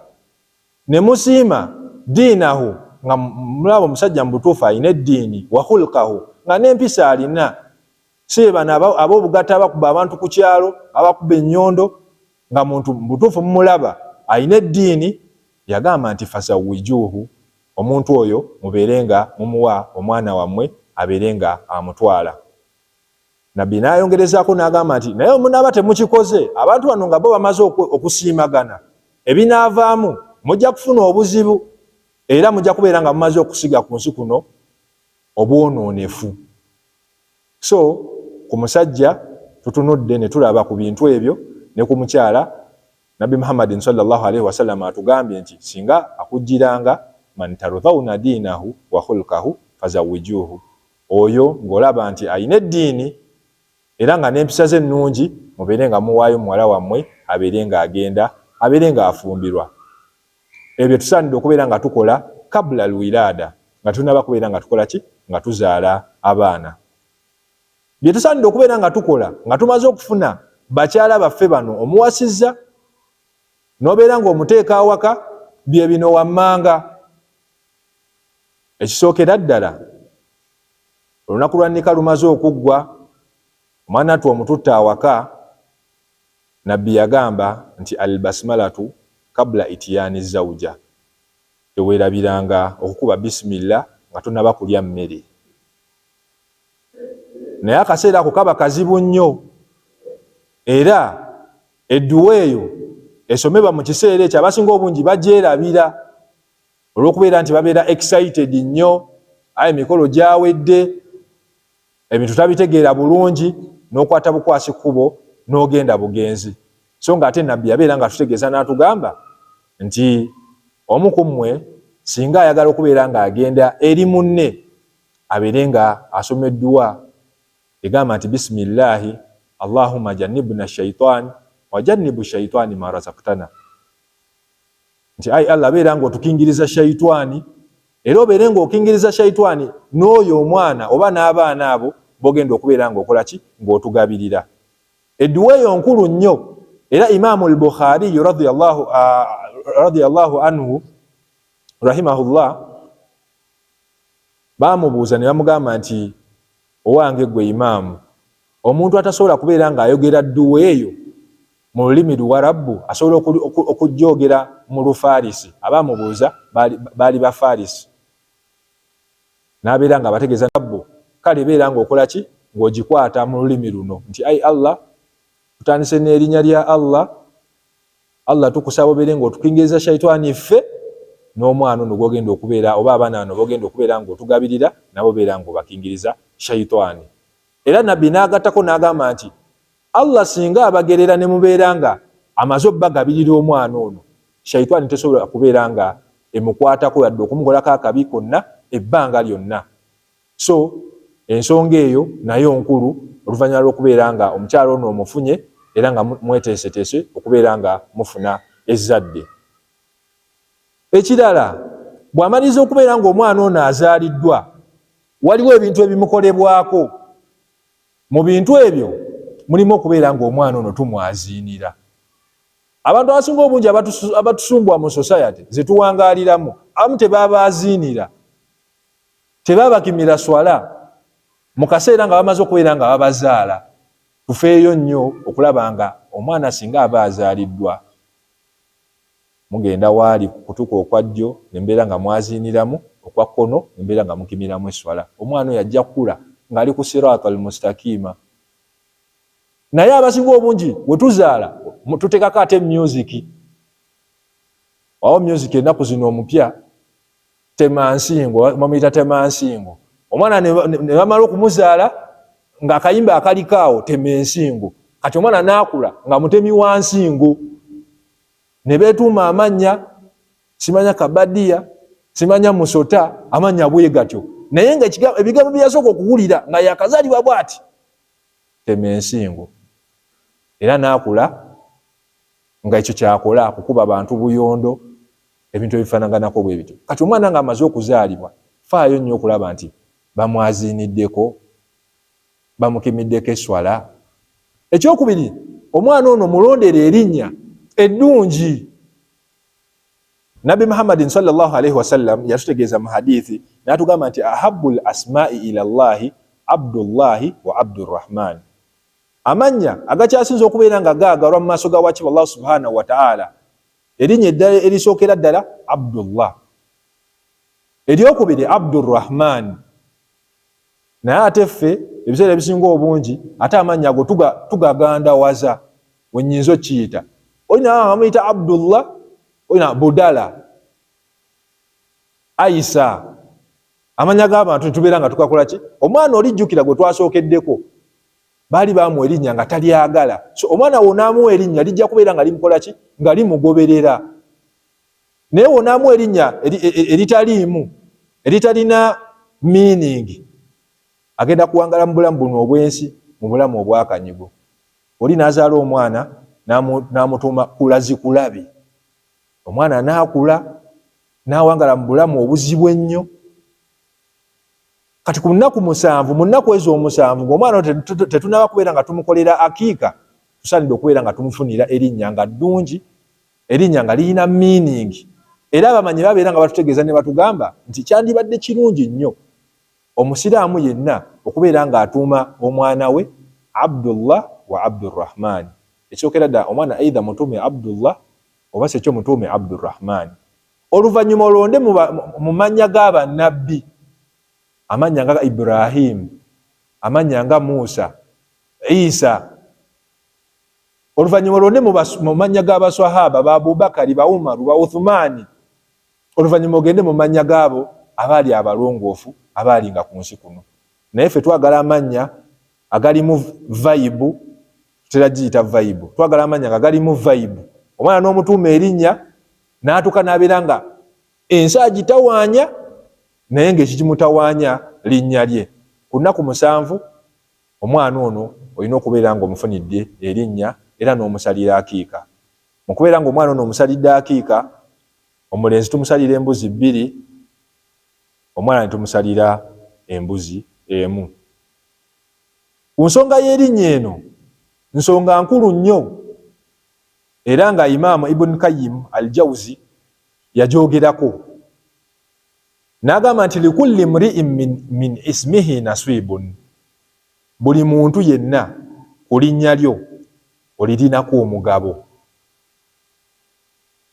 ne musiima diinahu nga mulaba omusajja mu butuufu alina eddiini, wa khulqahu nga n'empisa alina, si bano ab'obugatta abakuba abantu ku kyalo abakuba ennyondo, nga muntu mu butuufu mumulaba alina eddiini, yagamba nti fasawwijuhu, omuntu oyo mubeere nga mumuwa omwana wammwe abeere nga amutwala. Nabbi n'ayongerezaako n'agamba nti naye munaaba temukikoze, abantu bano nga bo bamaze okusiimagana, ebinaavaamu mujja kufuna obuzibu era mujja kubeera nga mumaze okusiga ku nsi kuno obwonoonefu. So ku musajja tutunudde ne tulaba ku bintu ebyo, ne ku mukyala Nabbi Muhammadin sallallahu alaihi wasallam atugambye nti singa akujjiranga man tarudhawna diinahu wa khulqahu fazawwijuhu, oyo ng'olaba nti alina eddiini era nga n'empisa ze ennungi, mubeere nga muwaayo muwala wammwe abeere nga agenda, abeere nga afumbirwa. Ebyo tusaanidde okubeera nga tukola kabla alwiraada, nga tunaba kubeera nga tukola ki? Nga tuzaala abaana. Bye tusaanidde okubeera nga tukola nga tumaze okufuna bakyala baffe bano omuwasizza n'obeera ng'omuteeka awaka, bye bino wammanga. Ekisookera ddala, olunaku lwa nnika lumaze okuggwa, omwana tu omututta awaka, Nabbi yagamba nti albasmalatu kabla itiyani zawuja, teweerabiranga okukuba bisimillah nga tonaba kulya mmere. Naye akaseera ako kaba kazibu nnyo, era edduwa eyo esomebwa mu kiseera ekyo abasinga obungi bagyerabira olw'okubeera nti babeera excited nnyo, aye emikolo gyawedde, ebintu tabitegeera bulungi, n'okwata bukwasi kkubo n'ogenda bugenzi. So nga ate Nabbi yabeera nga tutegeeza n'atugamba nti omu ku mmwe singa ayagala okubeera nga agenda eri munne abeere nga asoma edduwa egamba nti bisimillahi allahumma jannibna shaitan wa jannibu shaitani ma razaqtana, nti ai Allah abeera nga otukingiriza shaitani era obeere nga okingiriza shaitani n'oyo omwana oba n'abaana abo bogenda okubeera nga okola ki? Ng'otugabirira. Edduwa eyo nkulu nnyo, era Imaamu al-Bukhari radiyallahu anhu rahimahullah baamubuuza ne bamugamba nti owange gwe Imaamu, omuntu atasobola kubeera ng'ayogera dduwa eyo mu lulimi Luwarabu asobola okujjoogera mu Lufarisi? Abaamubuuza baali Bafarisi, n'abeera nga bategeeza nabbo, kale beera ng'okola ki? Ng'ogikwata mu lulimi luno nti ai Allah tutandise n'erinnya lya Allah tukusaba obeere ng'otukingiriza shaitani ffe n'omwana ono gwogenda okubeera oba abaana bano bogenda okubeera ng'otugabirira nabo beera ng'obakingiriza shaitani. Era nabbi n'agattako n'agamba nti Allah singa abagerera ne mubeera nga amaze obbagabirira omwana ono, shaitani tesobola kubeera nga emukwatako yadde okumukolako akabi konna ebbanga lyonna. So ensonga eyo nayo nkulu oluvannyuma lw'okubeera nga omukyalo ono omufunye era nga mweteeseteese okubeera nga mufuna ezzadde. Ekirala, bw'amaliza okubeera ng'omwana ono azaaliddwa, waliwo ebintu ebimukolebwako. Mu bintu ebyo mulimu okubeera ng'omwana ono tumwaziinira. Abantu abasinga obungi abatusumbwa mu society ze tuwangaaliramu, abamu tebabaaziinira, tebabakimira swala mu kaseera nga bamaze okubeera nga babazaala. Tufeeyo nnyo okulaba nga omwana singa aba azaaliddwa, mugenda waali kutuuka okwa ddyo ne mbeera nga mwaziiniramu, okwa kkono ne mbeera nga mukimiramu esswala. Omwana oyo ajja kukula ng'ali ku siraatal mustakiima. Naye abasinga obungi we tuzaala tuteekako ate music. Awo music ennaku zino omupya, temansingo, bamuyita temansingo. Omwana ne bamala okumuzaala ng'akayimba akalikaawo temensingo. Kati omwana n'akula nga mutemi wa nsingo. Ne beetuuma amannya, simanya Kabadiya, simanya Musota, amannya bwe gatyo. Naye nga ebigambo bye yasooka okuwulira nga yakazaalibwa bw'ati temensingo. Era n'akula nga ekyo kyakola kukuba abantu buyondo, ebintu ebifaanaganako bwe bityo. Kati omwana nga amaze okuzaalibwa, faayo nnyo okulaba nti bamwaziiniddeko, bamukimiddeko esswala. Ekyokubiri, omwana ono mulondera erinnya eddungi. Nabbi Muhammadin sallallahu alaihi wasallam yatutegeeza mu hadithi n'atugamba nti ahabbul asma'i ila Allahi Abdullahi wa Abdurrahman. Amannya agakyasinza okubeera nga gaagalwa mu maaso ga wakiba Allah subhanahu wa ta'ala, erinnya eddala erisookera ddala Abdullah, eryokubiri Abdurrahman. Naye ate ffe ebiseera ebisinga obungi ate amannya ago tugagandawaza wennyinza okiyita. Olina amuyita Abdullah, olina Budala, Aisa, amanya g'abantu tubeera nga tukakola ki? Omwana olijjukira gwe twasookeddeko baali baamuwa erinnya nga talyagala. So omwana wonaamuwa erinnya lijja kubeera nga limukola ki? Nga limugoberera. Naye wonaamuwa erinnya eritaliimu, eritalina meaning, agenda kuwangala mu bulamu buno obwensi, mu bulamu obwakanyigo. Oli n'azaala omwana n'amutuuma Kulazikulabe. Omwana n'akula n'awangala mu bulamu obuzibu ennyo. Kati ku nnaku 7, mu nnaku ezo 7 ng'omwana tetunaba kubeera nga tumukolera akiika, tusaanidde okubeera nga tumufunira erinnya nga ddungi, erinnya nga lirina meaning. Era abamanyi babeera nga batutegeeza ne batugamba nti kyandibadde kirungi nnyo omusiraamu yenna okubeera ng'atuuma omwana we Abdullah wa Abdurrahman. Ekyokera ddala omwana aidha mutuume Abdullah oba si ekyo mutuume Abdurrahman. Oluvannyuma olonde mu mannya g'abannabbi, amannya nga Ibrahim, amannya nga Musa, Isa. Oluvannyuma olonde mu mannya g'abaswahaba ba Abubakari, ba Umaru, ba Uthmani. Oluvannyuma ogende mu mannya gaabo abaali abalongoofu abaali nga ku nsi kuno. Naye ffe twagala amannya agalimu vibe, tutera giyita vibe. Twagala amannya nga galimu vibe. Omwana n'omutuuma erinnya n'atuuka n'abeera nga ensi agitawaanya, naye ng'ekikimutawaanya linnya lye. Ku nnaku 7 omwana ono olina okubeera ng'omufunidde erinnya era n'omusalira akiika. Mu kubeera ng'omwana ono omusalidde akiika, omulenzi tumusalira embuzi 2, omwana ne tumusalira embuzi 1. Ku nsonga y'erinnya eno, nsonga nkulu nnyo, era nga Imaamu Ibn Qayyim al-Jawzi yagyogerako. N'agamba nti likulli mri'in min ismihi nasibun. Buli muntu yenna ku linnya lyo olirinako omugabo.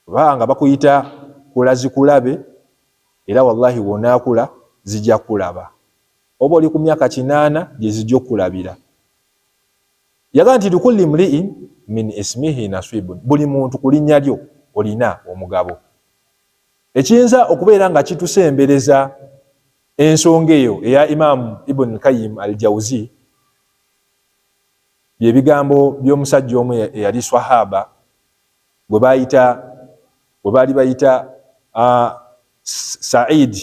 Kubanga bakuyita Kulazikulabe, era wallahi wonaakula zijja kulaba. Oba oli ku myaka 8 gye zijja okulabira. yaga nti likulli mri'in min ismihi nasibun, buli muntu ku linnya lyo olina omugabo. Ekiyinza okubeera nga kitusembereza ensonga eyo eya Imam Ibn Qayyim al-Jawzi byebigambo by'omusajja omu eyali swahaba gwe baali bayita Sa'id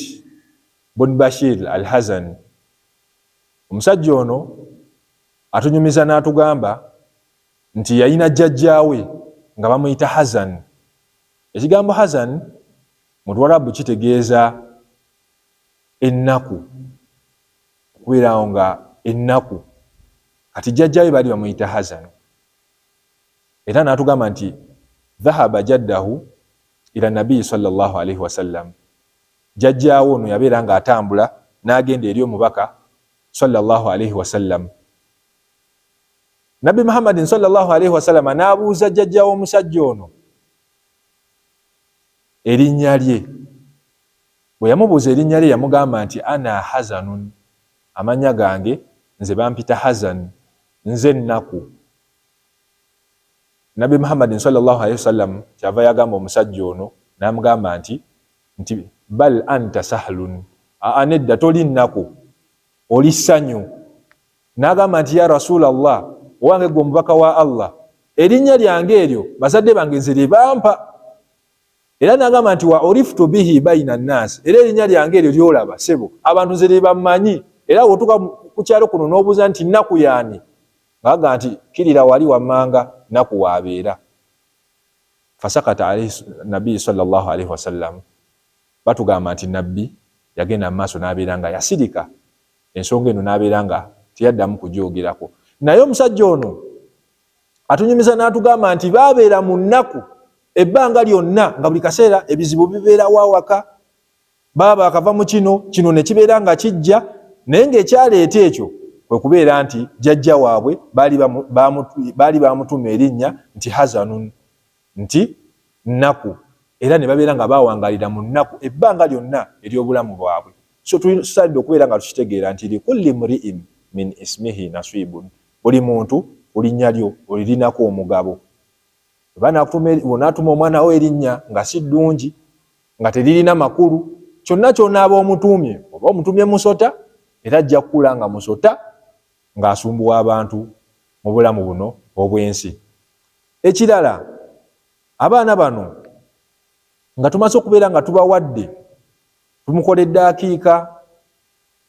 bin Bashir al-Hazani. Omusajja ono atunyumiza n'atugamba nti yalina jjajjaawe nga bamuyita Hazan. Ekigambo Hazan mu Luwarabu kitegeeza ennaku, okubeerawo nga ennaku. Kati jjajjaawe baali bamuyita Hazan. Era n'atugamba nti dhahaba jaddahu ila nabii sallallahu alaihi wasallam, jjajjaawe ono yabeera nga atambula n'agenda eri omubaka sallallahu alaihi wasallam. Nabi Muhammadin sallallahu alaihi wasallam n'abuuza jjajjaawe omusajja ono erinnya lye. Bwe yamubuuza erinnya lye yamugamba nti ana Hazanun, amannya gange nze bampita Hazan, nze nnaku. Nabi Muhammadin sallallahu alaihi wasallam kyava yagamba omusajja ono n'amugamba nti bal anta sahlun, nedda toli nnaku, oli ssanyu. N'agamba nti ya Rasulallah, owange gwe omubaka wa Allah, erinnya lyange eryo bazadde bange nze lye bampa. Era n'agamba nti wa uriftu bihi baina nnas, era erinnya lyange eryo lyolaba sebo abantu nze lye bamanyi. Era wotuka ku kyalo kuno n'obuuza nti nnaku yaani, ng'aga nti kirira wali wammanga nnaku wabeera. Fasakata alaihi nabii sallallahu alaihi wasallam, batugamba nti nabbi yagenda mu maaso n'abeera nga yasirika, ensonga eno n'abeera nga teyaddamu kugyogerako. Naye omusajja ono atunyumiza n'atugamba nti baabeera mu nnaku ebbanga lyonna, nga buli kaseera ebizibu bibeerawo awaka, baaba akava mu kino ne kibeera nga kijja, naye ng'ekyaleeta ekyo kwe kubeera nti jjajja waabwe baali bamutuma erinnya nti Hazanun, nti nnaku, era ne babeera nga bawangalira mu nnaku ebbanga lyonna ery'obulamu bwabwe. So tusaidde okubeera nga tukitegeera nti likulli mri'in min ismihi nasibun, buli muntu ku linnya lyo olirinako omugabo. Bw'onaatuma omwana wo erinnya nga si ddungi, nga teririna makulu, kyonna ky'onaaba omutuumye, oba omutumye musota, era ajja kukula nga musota ng'asumbuwa abantu mu bulamu buno obw'ensi. Ekirala, abaana bano nga tumaze okubeera nga tubawadde, tumukoledde akiika,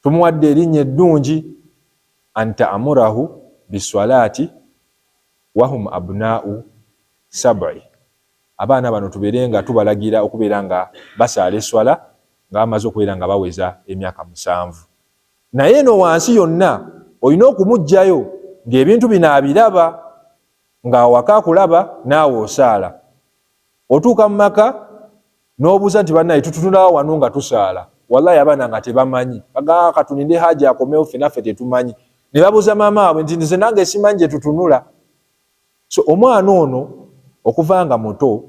tumuwadde erinnya eddungi, anta amurahu biswalaati wahum abnaa'u sab'i. Abaana bano tubeere nga tubalagira okubeera nga basaala eswala nga bamaze okubeera nga baweza emyaka 7. Naye eno wansi yonna olina okumuggyayo ng'ebintu bino abiraba, ng'awaka akulaba naawe osaala. Otuuka mu maka n'obuuza nti bannaye tutunulawo wano nga tusaala, wallahi abaana nga tebamanyi, bagamba katuninde haja akomewo ffe naffe tetumanyi. Ne babuuza maama waabwe nti nze nange simanyi gye tutunula. So omwana ono okuva nga muto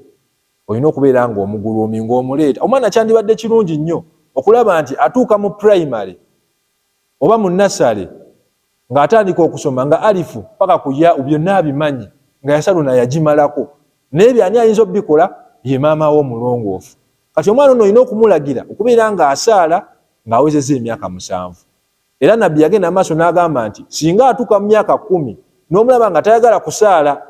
olina okubeera nga omugulumi, ng'omuleeta. Omwana kyandibadde kirungi nnyo okulaba nti atuuka mu primary oba mu nursery ng'atandika okusoma nga alifu paka ku ya byonna abimanyi, nga yasaluna yagimalako. Naye byani ayinza obikola ye maama we omulongoofu. Kati omwana ono olina okumulagira okubeera nga asaala ng'awezezza emyaka 7. Era nabbi yagenda amaaso n'agamba nti singa atuuka mu myaka 10 n'omulaba nga tayagala kusaala,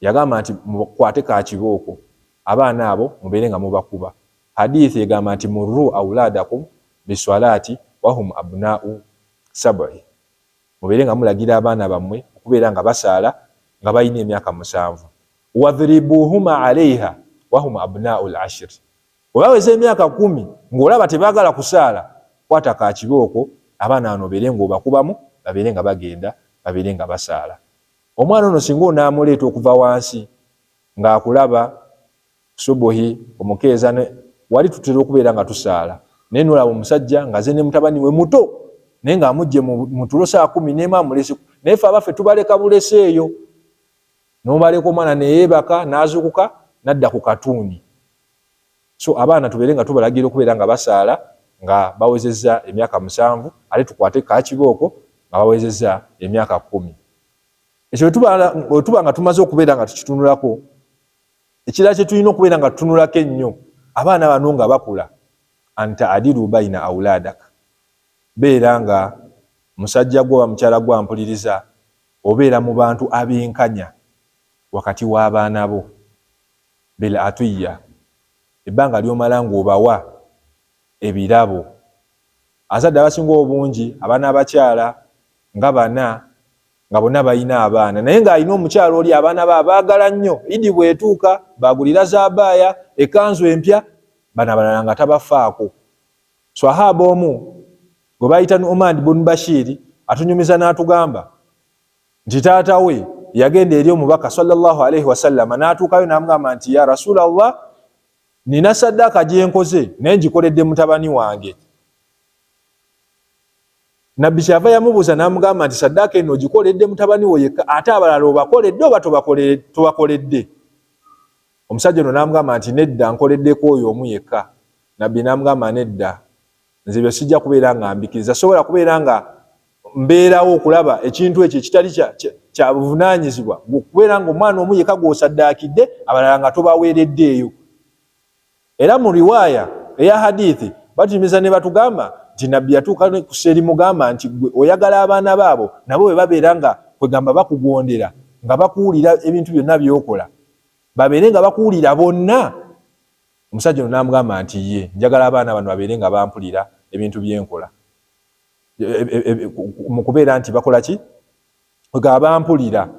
yagamba nti mukwate ka kibooko, abaana abo mubeere nga mubakuba. Hadithi egamba nti murru auladakum biswalaati wahum abnaa'u sab'i, mubeere nga mulagira abaana bammwe okubeera nga basaala nga balina emyaka 7. Wadhribuhuma alaiha wahum abnaa'u al-ashr, bwe baweza emyaka 10 ng'olaba tebaagala kusaala, kwata ka kibooko, abaana bano obeere ng'obakubamu, babeere nga bagenda, babeere nga basaala. Omwana ono singa onaamuleeta okuva wansi ng'akulaba subuhi omukeeza, wali tutera okubeera nga tusaala, naye n'olaba omusajja ng'aze ne mutabani we muto naye ng'amugye mu tulo saa 10 n'emu amulese. Naye ffe abaffe tubaleka bulese eyo, n'obaleka omwana ne yeebaka n'azuukuka n'adda ku katuuni. So abaana tubeere nga tubalagira okubeera nga basaala nga bawezezza emyaka 7, ate tukwate ka kibooko nga bawezezza emyaka 10. ekyo tuba nga tumaze okubeera nga tukitunulako, ekirala kye tulina okubeera nga tutunulako ennyo, abaana bano nga bakula, anta adilu baina auladaka, beera nga musajja gwo mukyala gwo ampuliriza, obeera mu bantu abenkanya wakati w'abaana bo, bil atiya, ebbanga ly'omala ng'obawa ebirabo. Azadde abasinga obungi abaana abakyala nga bana nga bonna balina abaana, naye ng'alina omukyala oli abaana be abaagala nnyo, idi bw'etuuka bagulira zaabaaya, ekanzu empya, bana balala nga tabafaako. Swahaba omu gwe bayita Nu'man ibn Bashir atunyumiza n'atugamba nti taata we yagenda eri omubaka sallallahu alaihi wasallam, n'atuukayo n'amugamba nti ya Rasulallah, nina saddaaka gye nkoze naye ngikoledde mutabani wange. Nabbi kyava yamubuuza n'amugamba nti saddaaka eno ogikoledde mutabani wo yekka, ate abalala obakoledde oba tobakoledde? Omusajja ono n'amugamba nti nedda, nkoleddeko oyo omu yekka. Nabbi n'amugamba nedda, nze bye sijja kubeera nga mbikiriza, sobola kubeera nga mbeerawo okulaba ekintu ekyo ekitali kya buvunaanyizibwa, kubeera nga omwana omu yekka gw'osaddaakidde, abalala nga tobaweereddeeyo. Era mu riwaaya eya hadithi batunyumiza ne batugamba nti Nabbi yatuuka ku seri mugamba nti gwe oyagala abaana baabo nabo bwe babeera nga kwegamba bakugondera, nga bakuwulira ebintu byonna by'okola, babeere nga bakuwulira bonna. Omusajja ono n'amugamba nti ye njagala abaana bano babeere nga bampulira ebintu byenkola, mu kubeera nti bakola ki? Nga bampulira.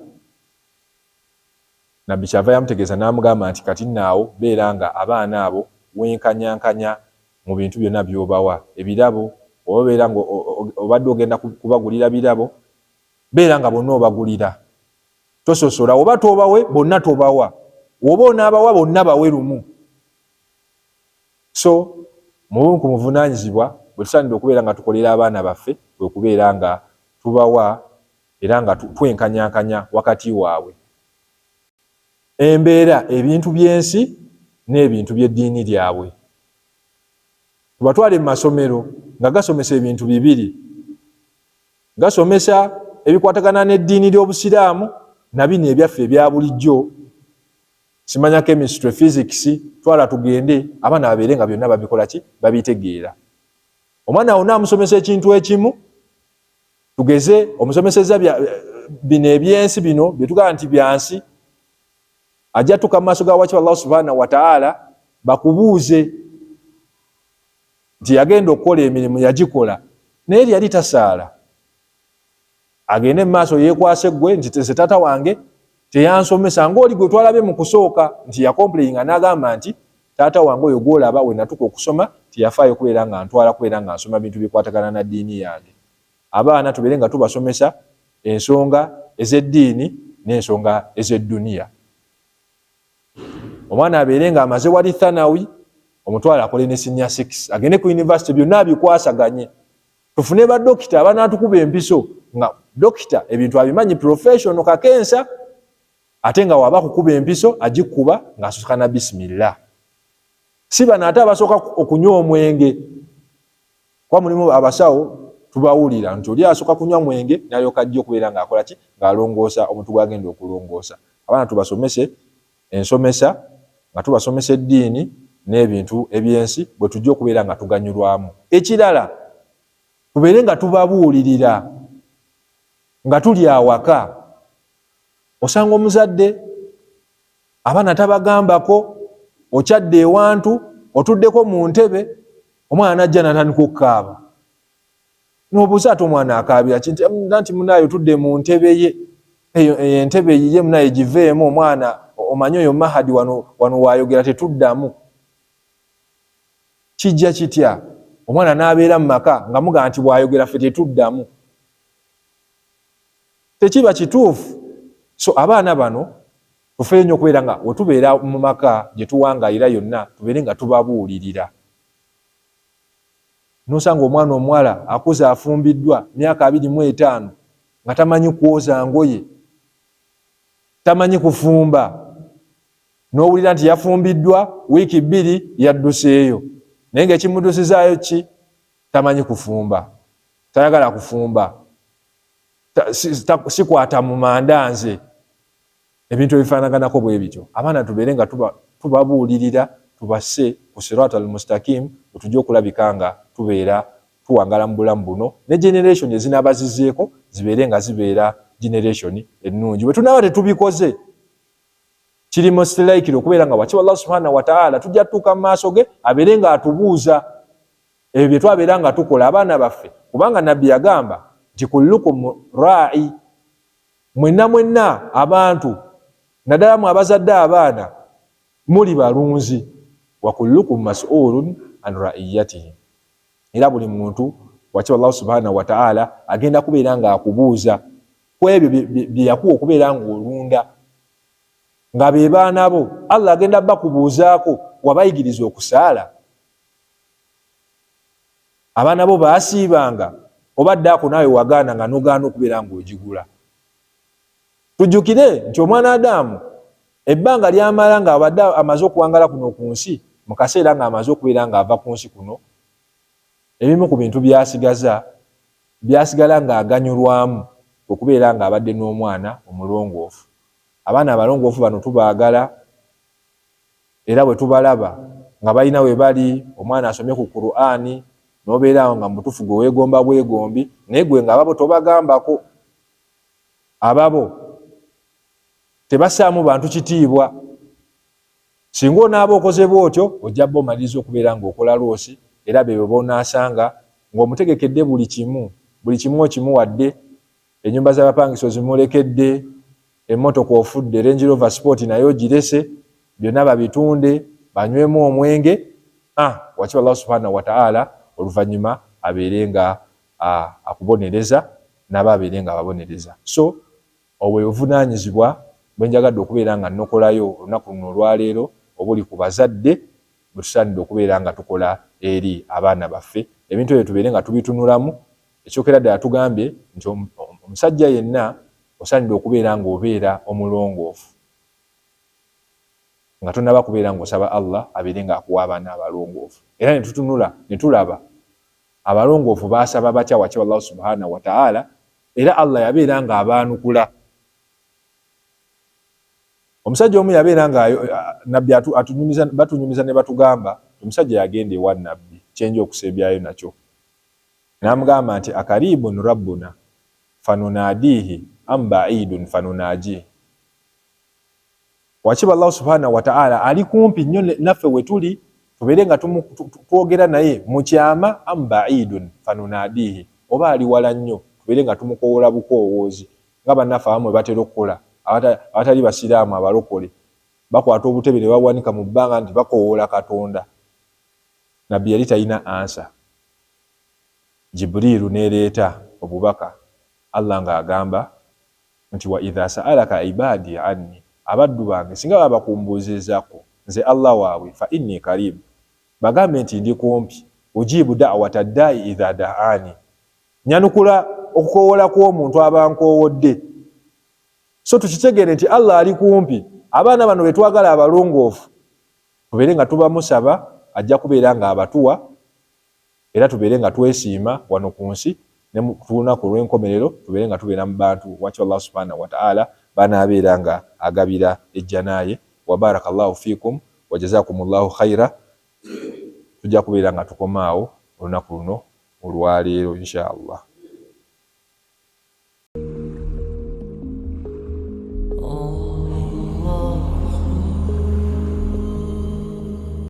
Nabbi kyava yamutegeeza n'amugamba nti kati naawo beera nga abaana abo wenkanyankanya mu bintu byonna by'obawa, ebirabo oba beera nga obadde ogenda kubagulira birabo, beera nga bonna obagulira, tososola. Oba tobawe bonna tobawa, oba onaabawa bonna bawe lumu. So mu muvunaanyizibwa bwe tusaanidde okubeera nga tukolera abaana baffe bwe kubeera nga tubawa era nga twenkanyankanya wakati waabwe. Embeera ebintu by'ensi n'ebintu by'eddiini lyabwe. Tubatwale mu masomero nga gasomesa ebintu bibiri, gasomesa ebikwatagana n'eddiini ly'Obusiraamu na bino ebyaffe ebya bulijjo, simanya chemistry, physics, twala tugende abaana babeere nga byonna babikola ki? Babitegeera. Omwana wonna amusomesa ekintu ekimu, tugeze omusomeseza bino ebyensi bino byetugaa nti byansi, ajja tuka mu maaso ga wakibwa Allah subhanahu wa ta'ala bakubuuze nti yagenda okukola emirimu yagikola naye yali tasaala, agende mu maaso yeekwase gwe nti tese taata wange teyansomesa, ng'oli gwe twalabe mu kusooka nti yakomplayinga n'agamba nti taata wange oyo gw'olaba we natuka okusoma teyafaayo kubeera nga ntwala kubeera nga nsoma bintu bikwatagana na ddiini yange. Abaana tubeere nga tubasomesa ensonga ez'eddiini n'ensonga ez'edduniya. Omwana abeere nga amaze wali thanawi, omutwala akole ne senior 6, agende ku university, byonna bikwasaganye. Tufune ba dokita abanaatukuba empiso nga dokita ebintu abimanyi professional kakensa, ate nga waba kukuba empiso agikuba ng'asooka na bismillah. Si bano ate abasooka okunywa omwenge. Kwa mulimu abasawo tubawulira nti oli asooka kunywa mwenge n'alyoka ajja okubeera ng'akola ki? Ng'alongoosa omuntu gw'agenda okulongoosa. Abaana tubasomese ensomesa nga tubasomesa eddiini n'ebintu ebyensi bwe tujja okubeera nga tuganyulwamu. Ekirala tubeere nga tubabuulirira nga tuli awaka. Osanga omuzadde abaana tabagambako, okyadde ewantu otuddeko mu ntebe, omwana najja n'atandika okukaaba. N'obuuza ate omwana akaabira nti munaaye otudde mu ntebe ye, eyo entebe ye munaaye giveemu, omwana omanyi oyo Mahadi wano waayogera tetuddamu. Kijja kitya omwana n'abeera mu maka nga mugamba nti bw'ayogera ffe tetuddamu? Tekiba kituufu. So abaana bano tufeeyo nnyo okubeera nga we tubeera mu maka gye tuwangaalira yonna tubeere nga tubabuulirira. N'osanga omwana omuwala akuze afumbiddwa myaka 25 nga tamanyi kwoza ngoye, tamanyi kufumba, n'owulira nti yafumbiddwa wiiki 2 yadduseeyo, naye ng'ekimudusizaayo ki? Tamanyi kufumba, tayagala kufumba. sikwata mu mandanze ebintu ebifaanaganako bwe bityo. Abaana tubeere nga tubabuulirira tubasse ku sirata al-mustaqim otujja okulabika nga tubeera tuwangala mu bulamu buno ne generation ezinaabazizzeeko zibeere nga zibeera generation ennungi. Bwe tunaaba tetubikoze kiri musitiraikiro okubeera nga wakiwa Allah subhanahu wa ta'ala tujja tutuuka mu maaso ge abeere nga atubuuza ebyo bye twabeera nga tukola abaana baffe, kubanga nabbi yagamba nti kullukum ra'i, mwenna abantu naddala mu abazadde abaana muli balunzi, wa kullukum mas'ulun an ra'iyatihi, era buli muntu wakiwa Allah subhanahu wa ta'ala agenda kubeera nga akubuuza ku ebyo bye yakuwa okubeera nga olunda, nga be baana bo Allah agenda bakubuuzaako wabayigiriza okusaala, abaana bo baasiibanga obaddaako naawe wagaana nga nogaana okubeera nga ogigula. Tujjukire nti omwana Adamu ebbanga lyamala nga abadde amaze okuwangala kuno ku nsi, mu kaseera nga amaze okubeera nga ava ku nsi kuno, ebimu ku bintu byasigala nga aganyulwamu okubeera nga abadde n'omwana omulongoofu. Abaana abalongoofu bano tubaagala, era bwe tubalaba nga balina we bali, omwana asomye ku Qur'ani n'obeera awo nga mutufu gwe weegomba bwegombi, naye gwe nga ababo tobagambako. Ababo tebassaamu bantu kitiibwa. Singa onaaba okoze bw'otyo ojja bba omaliriza okubeera ng'okola loosi, era bebyo b'onaasanga ng'omutegekedde buli kimu okimuwadde, ennyumba z'abapangisa ozimulekedde, emmotoka ofudde, Range Rover Sport nayo ogirese, byonna babitunde banywemu omwenge. Wakiwa Allah subhanahu wa ta'ala oluvannyuma abeere nga akubonereza nabo abeere nga ababonereza. So obwe buvunaanyizibwa bwe njagadde okubeera nga nnokolayo olunaku luno olwaleero obuli ku bazadde bwe tusaanidde okubeera nga tukola eri abaana baffe. Ebintu ebyo tubeere nga tubitunulamu. Ekyokera ddala tugambye nti omusajja yenna osaanidde okubeera ng'obeera omulongoofu, nga tonaba kubeera ng'osaba Allah abeere ng'akuwa abaana abalongoofu. Era ne tutunula ne tulaba abalongoofu baasaba batya wakiwa Allah subhanahu wa ta'ala, era Allah yabeera ng'abaanukula. Omusajja omu yabeera nga nabbi batunyumiza ne batugamba omusajja yagenda ewa nabbi, kyenja okusembyayo nakyo, n'amugamba nti akaribun rabbuna fanunadihi am ba'idun fanunajihi. Wakiba Allah subhanahu wa ta'ala ali kumpi nnyo naffe we tuli, tubeere nga twogera naye mu kyama am ba'idun fanunadihi, oba ali wala nnyo tubeere nga tumukoowola bukoowoozi nga bannaffe abamu batera okukola, abatali basiraamu abalokole bakwata obutebe ne bawanika mu bbanga nti bakoowoola Katonda. Nabbi yali talina ansa. Jibrilu neereeta obubaka, Allah ng'agamba nti wa idha sa'alaka ibadi anni, abaddu bange singa baba bakumbuuzizaako nze Allah waabwe, fa inni karibu, bagambe nti ndi kumpi, ujibu da'wata da'i idha da'ani, nyanukula okukoowoola kw'omuntu aba nkoowodde. So tukitegere nti Allah ali kumpi. Abaana bano betwagala abalongoofu tubeere nga tubamusaba ajja kubeera nga abatuwa, era tubeere nga twesiima wano ku nsi ne ku lunaku olw'enkomerero tubeere nga tubeera mu bantu wakiwa Allah subhanahu wa ta'ala banaabeera nga agabira ejjanaaye. Wa barakallahu fiikum wa jazakumullahu khaira. Tujja kubeera nga tukomaawo olunaku luno olwaleero insha Allah.